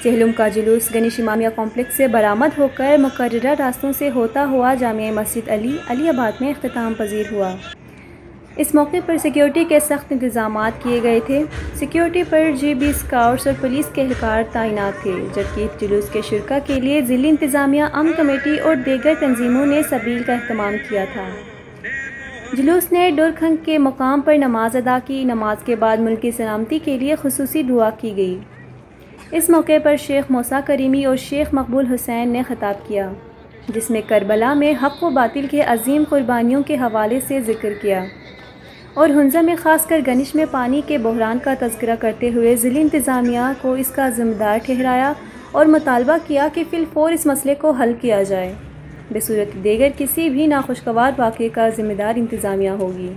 चहलुम का जुलूस गनीश इमामिया कॉम्प्लेक्स से बरामद होकर मुकर्ररा रास्तों से होता हुआ जामिया मस्जिद अलीआबाद में इख्तिताम पजीर हुआ। इस मौके पर सिक्योरिटी के सख्त इंतजाम किए गए थे। सिक्योरिटी पर GB स्काउट्स और पुलिस के एहलकार तैनात थे, जबकि जुलूस के शुरका के लिए ज़िली इंतज़ामिया, अमन कमेटी और दीगर तंजीमों ने सबील का अहतमाम किया था। जुलूस ने डोरखंग के मकाम पर नमाज अदा की। नमाज के बाद मुल्क की सलामती के लिए खुसूसी दुआ की गई। इस मौके पर शेख मूसा करीमी और शेख मकबूल हुसैन ने खिताब किया, जिसमें करबला में हक़ व बातिल के अजीम कुर्बानियों के हवाले से जिक्र किया और हुंजा में ख़ासकर गनीश में पानी के बहरान का तज़किरा करते हुए ज़िली इंतज़ामिया को इसका ज़िम्मेदार ठहराया और मुतालबा किया कि फ़िलफ़ौर इस मसले को हल किया जाए। बसूरत दीगर किसी भी नाखुशगवार वाक़े का ज़िम्मेदार इंतज़ामिया होगी।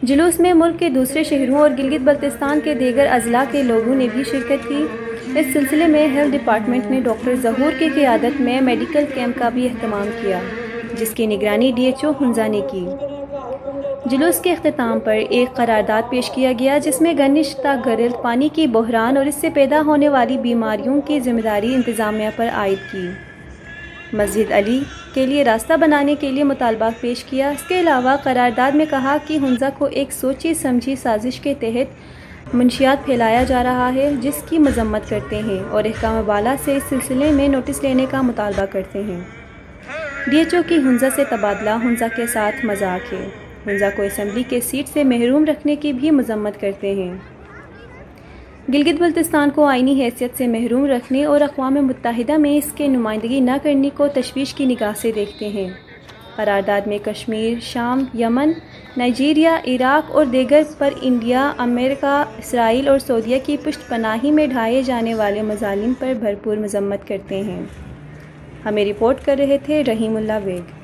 जुलूस में मुल्क के दूसरे शहरों और गिलगित बल्तिस्तान के दीगर अज़ला के लोगों ने भी शिरकत की। इस सिलसिले में हेल्थ डिपार्टमेंट ने डॉक्टर ज़हूर की क़ियादत में मेडिकल कैंप का भी अहतमाम किया, जिसकी निगरानी DHO हुंजा ने की। जुलूस के अख्तिताम पर एक करारदाद पेश किया गया, जिसमें गनीश तक गरिल्द पानी की बहरान और इससे पैदा होने वाली बीमारियों की जिम्मेदारी इंतज़ामिया पर आयद की। मस्जिद अली के लिए रास्ता बनाने के लिए मुतालबा पेश किया। इसके अलावा करारदाद में कहा कि हुंजा को एक सोची समझी साजिश के तहत मुंशियात फैलाया जा रहा है, जिसकी मजम्मत करते हैं और अहकाम बाला से इस सिलसिले में नोटिस लेने का मुतालबा करते हैं। DHO की हुंजा से तबादला हुंजा के साथ मजाक है। हुंजा को असम्बली के सीट से महरूम रखने की भी मजम्मत करते हैं। गिलगित बल्तिस्तान को आईनी हैसियत से महरूम रखने और अक़वाम मुत्तहिदा में इसके नुमाइंदगी न करने को तशवीश की निगाह से देखते हैं। करारदाद में कश्मीर, शाम, यमन, नाइजीरिया, इराक़ और दीगर पर इंडिया, अमेरिका, इसराइल और सऊदीया की पुष्ट पनाही में ढाए जाने वाले मज़ालिम पर भरपूर मजम्मत करते हैं। हमें रिपोर्ट कर रहे थे रहीमुल्लाह बेग।